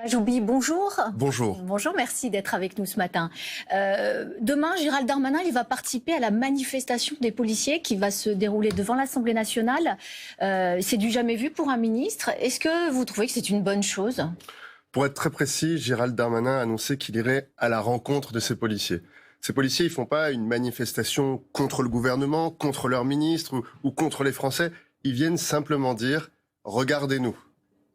Majoubi, bonjour. Bonjour. Bonjour, merci d'être avec nous ce matin. Demain, Gérald Darmanin, il va participer à la manifestation des policiers qui va se dérouler devant l'Assemblée nationale. C'est du jamais vu pour un ministre. Est-ce que vous trouvez que c'est une bonne chose ? Pour être très précis, Gérald Darmanin a annoncé qu'il irait à la rencontre de ces policiers. Ces policiers, ils font pas une manifestation contre le gouvernement, contre leur ministre ou contre les Français. Ils viennent simplement dire « Regardez-nous,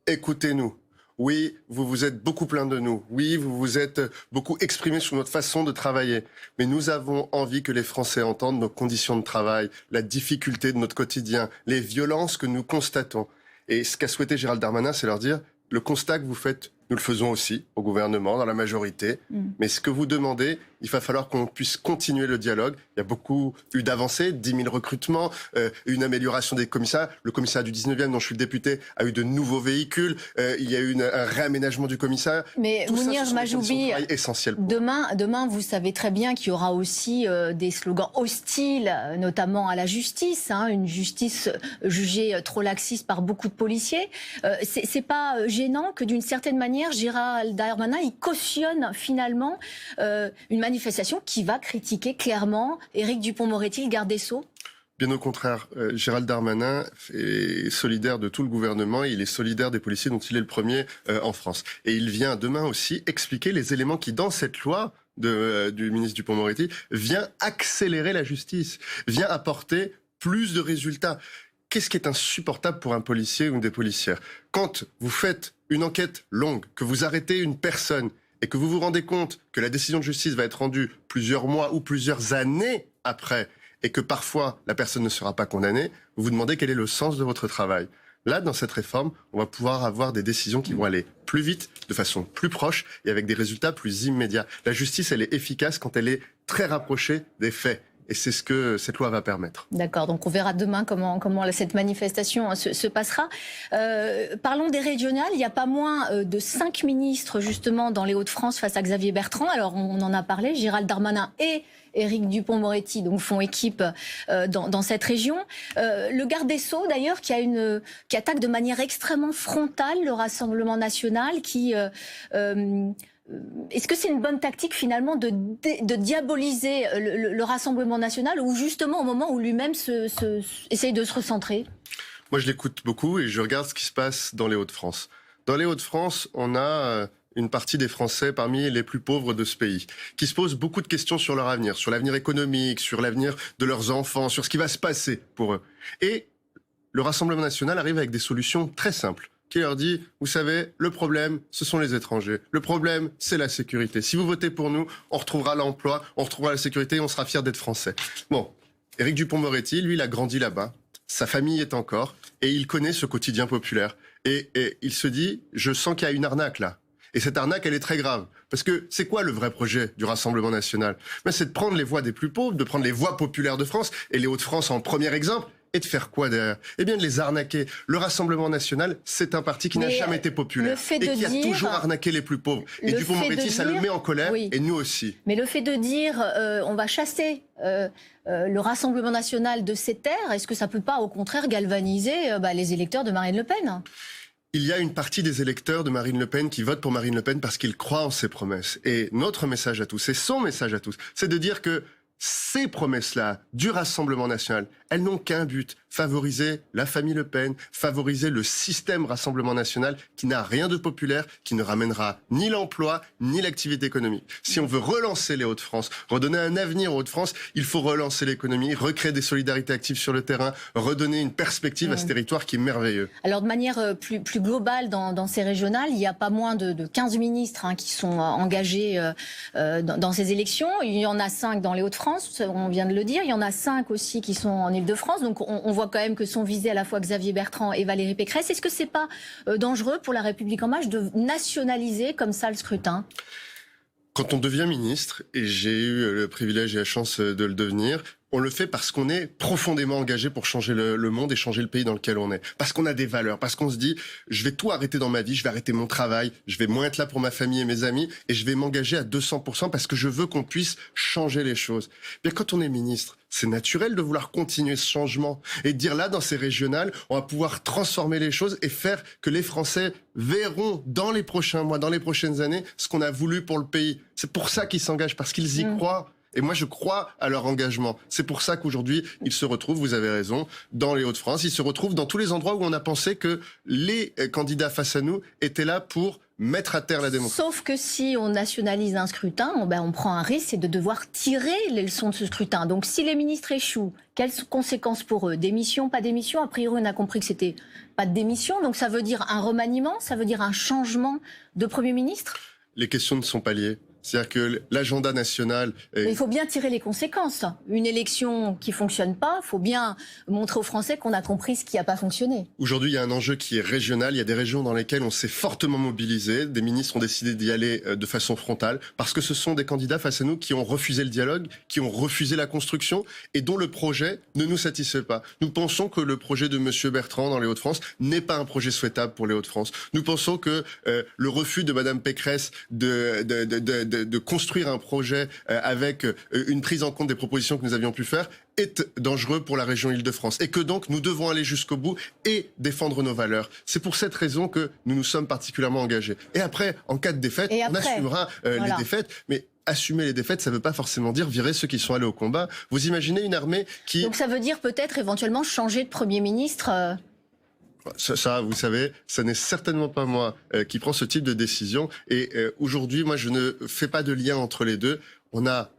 écoutez-nous ». Oui, vous vous êtes beaucoup plaint de nous. Oui, vous vous êtes beaucoup exprimé sur notre façon de travailler. Mais nous avons envie que les Français entendent nos conditions de travail, la difficulté de notre quotidien, les violences que nous constatons. Et ce qu'a souhaité Gérald Darmanin, c'est leur dire « Le constat que vous faites, nous le faisons aussi au gouvernement, dans la majorité. Mais ce que vous demandez, il va falloir qu'on puisse continuer le dialogue. Il y a beaucoup eu d'avancées, 10 000 recrutements, une amélioration des commissariats. Le commissariat du 19e, dont je suis le député, a eu de nouveaux véhicules. Il y a eu un réaménagement du commissariat. Mais Mounir Majoubi, demain, vous savez très bien qu'il y aura aussi des slogans hostiles, notamment à la justice. Une justice jugée trop laxiste par beaucoup de policiers. C'est pas gênant que d'une certaine manière, Gérald Darmanin, il cautionne finalement une manifestation qui va critiquer clairement Éric Dupond-Moretti, le garde des Sceaux? Bien au contraire, Gérald Darmanin est solidaire de tout le gouvernement, il est solidaire des policiers dont il est le premier en France. Et il vient demain aussi expliquer les éléments qui, dans cette loi du ministre Dupond-Moretti, vient accélérer la justice, vient apporter plus de résultats. Qu'est-ce qui est insupportable pour un policier ou une des policières? Quand vous faites une enquête longue, que vous arrêtez une personne et que vous vous rendez compte que la décision de justice va être rendue plusieurs mois ou plusieurs années après et que parfois la personne ne sera pas condamnée, vous vous demandez quel est le sens de votre travail. Là, dans cette réforme, on va pouvoir avoir des décisions qui vont aller plus vite, de façon plus proche et avec des résultats plus immédiats. La justice, elle est efficace quand elle est très rapprochée des faits. Et c'est ce que cette loi va permettre. D'accord, donc on verra demain comment cette manifestation se passera. Parlons des régionales. Il n'y a pas moins de 5 ministres justement dans les Hauts-de-France face à Xavier Bertrand. Alors on en a parlé, Gérald Darmanin et Éric Dupond-Moretti donc font équipe dans cette région. Le garde des Sceaux d'ailleurs qui attaque de manière extrêmement frontale le Rassemblement national qui... Est-ce que c'est une bonne tactique finalement de diaboliser le Rassemblement national ou justement au moment où lui-même essaye de se recentrer? Moi je l'écoute beaucoup et je regarde ce qui se passe dans les Hauts-de-France. Dans les Hauts-de-France, on a une partie des Français parmi les plus pauvres de ce pays, qui se posent beaucoup de questions sur leur avenir, sur l'avenir économique, sur l'avenir de leurs enfants, sur ce qui va se passer pour eux. Et le Rassemblement national arrive avec des solutions très simples, qui leur dit, vous savez, le problème, ce sont les étrangers. Le problème, c'est la sécurité. Si vous votez pour nous, on retrouvera l'emploi, on retrouvera la sécurité et on sera fiers d'être Français. Bon, Éric Dupond-Moretti, lui, il a grandi là-bas. Sa famille est encore, et il connaît ce quotidien populaire. Et il se dit, je sens qu'il y a une arnaque là. Et cette arnaque, elle est très grave. Parce que c'est quoi le vrai projet du Rassemblement national? C'est de prendre les voix des plus pauvres, de prendre les voix populaires de France, et les Hauts-de-France en premier exemple, et de faire quoi derrière? Eh bien de les arnaquer. Le Rassemblement national, c'est un parti qui n'a jamais été populaire et qui a toujours arnaqué les plus pauvres. Et Dupond-Moretti, ça le met en colère, oui. Et nous aussi. Mais le fait de dire on va chasser le Rassemblement national de ces terres, est-ce que ça ne peut pas au contraire galvaniser les électeurs de Marine Le Pen? Il y a une partie des électeurs de Marine Le Pen qui votent pour Marine Le Pen parce qu'ils croient en ses promesses. Et notre message à tous, et son message à tous, c'est de dire que ces promesses-là du Rassemblement national, elles n'ont qu'un but, favoriser la famille Le Pen, favoriser le système Rassemblement national qui n'a rien de populaire, qui ne ramènera ni l'emploi, ni l'activité économique. Si on veut relancer les Hauts-de-France, redonner un avenir aux Hauts-de-France, il faut relancer l'économie, recréer des solidarités actives sur le terrain, redonner une perspective à ce territoire qui est merveilleux. Alors de manière plus globale dans ces régionales, il y a pas moins de 15 ministres qui sont engagés dans ces élections. Il y en a 5 dans les Hauts-de-France. On vient de le dire, il y en a 5 aussi qui sont en Île-de-France, donc on voit quand même que sont visés à la fois Xavier Bertrand et Valérie Pécresse. Est-ce que c'est pas dangereux pour la République En Marche de nationaliser comme ça le scrutin? Quand on devient ministre, et j'ai eu le privilège et la chance de le devenir, On le fait parce qu'on est profondément engagé pour changer le monde et changer le pays dans lequel on est. Parce qu'on a des valeurs, parce qu'on se dit, je vais tout arrêter dans ma vie, je vais arrêter mon travail, je vais moins être là pour ma famille et mes amis, et je vais m'engager à 200% parce que je veux qu'on puisse changer les choses. Bien, quand on est ministre, c'est naturel de vouloir continuer ce changement et de dire là, dans ces régionales, on va pouvoir transformer les choses et faire que les Français verront dans les prochains mois, dans les prochaines années, ce qu'on a voulu pour le pays. C'est pour ça qu'ils s'engagent, parce qu'ils y croient. Et moi, je crois à leur engagement. C'est pour ça qu'aujourd'hui, ils se retrouvent, vous avez raison, dans les Hauts-de-France. Ils se retrouvent dans tous les endroits où on a pensé que les candidats face à nous étaient là pour mettre à terre la démocratie. Sauf que si on nationalise un scrutin, on prend un risque, c'est de devoir tirer les leçons de ce scrutin. Donc si les ministres échouent, quelles conséquences pour eux? Démission, pas démission? A priori, on a compris que c'était pas de démission. Donc ça veut dire un remaniement? Ça veut dire un changement de Premier ministre? Les questions ne sont pas liées. C'est-à-dire que l'agenda national... Mais il faut bien tirer les conséquences. Une élection qui fonctionne pas, il faut bien montrer aux Français qu'on a compris ce qui n'a pas fonctionné. Aujourd'hui, il y a un enjeu qui est régional. Il y a des régions dans lesquelles on s'est fortement mobilisé. Des ministres ont décidé d'y aller de façon frontale parce que ce sont des candidats face à nous qui ont refusé le dialogue, qui ont refusé la construction et dont le projet ne nous satisfait pas. Nous pensons que le projet de M. Bertrand dans les Hauts-de-France n'est pas un projet souhaitable pour les Hauts-de-France. Nous pensons que le refus de Mme Pécresse de construire un projet avec une prise en compte des propositions que nous avions pu faire est dangereux pour la région Île-de-France. Et que donc, nous devons aller jusqu'au bout et défendre nos valeurs. C'est pour cette raison que nous nous sommes particulièrement engagés. Et après, en cas de défaite, on assumera les défaites, mais assumer les défaites, ça ne veut pas forcément dire virer ceux qui sont allés au combat. Vous imaginez une armée qui... Donc ça veut dire peut-être éventuellement changer de Premier ministre Ça, vous savez, ça n'est certainement pas moi qui prends ce type de décision. Et aujourd'hui, moi, je ne fais pas de lien entre les deux. On a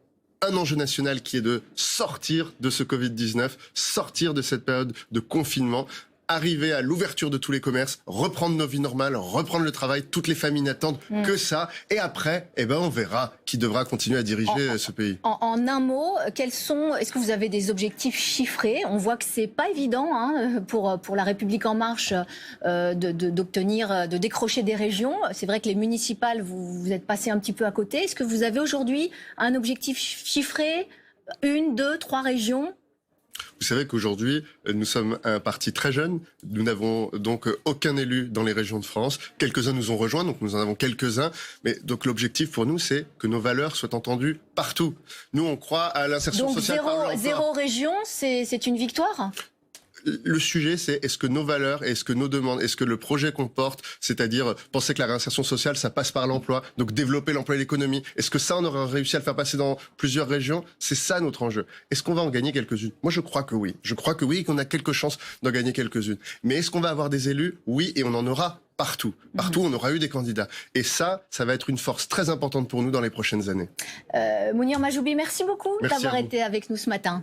un enjeu national qui est de sortir de ce Covid-19, sortir de cette période de confinement, arriver à l'ouverture de tous les commerces, reprendre nos vies normales, reprendre le travail. Toutes les familles n'attendent que ça. Et après, on verra qui devra continuer à diriger ce pays. En un mot, est-ce que vous avez des objectifs chiffrés? On voit que c'est pas évident pour la République en marche de décrocher des régions. C'est vrai que les municipales, vous êtes passé un petit peu à côté. Est-ce que vous avez aujourd'hui un objectif chiffré? 1, 2, 3 régions? Vous savez qu'aujourd'hui, nous sommes un parti très jeune. Nous n'avons donc aucun élu dans les régions de France. Quelques-uns nous ont rejoints, donc nous en avons quelques-uns. Mais donc l'objectif pour nous, c'est que nos valeurs soient entendues partout. Nous, on croit à l'insertion sociale par l'emploi. Donc zéro région, c'est une victoire? Le sujet, c'est est-ce que nos valeurs, est-ce que nos demandes, est-ce que le projet qu'on porte, c'est-à-dire penser que la réinsertion sociale, ça passe par l'emploi, donc développer l'emploi et l'économie, est-ce que ça, on aura réussi à le faire passer dans plusieurs régions? C'est ça notre enjeu. Est-ce qu'on va en gagner quelques-unes? Moi, je crois que oui. Je crois que oui et qu'on a quelques chances d'en gagner quelques-unes. Mais est-ce qu'on va avoir des élus? Oui, et on en aura partout. Partout, on aura eu des candidats. Et ça va être une force très importante pour nous dans les prochaines années. Mounir Majoubi, merci beaucoup d'avoir été avec nous ce matin.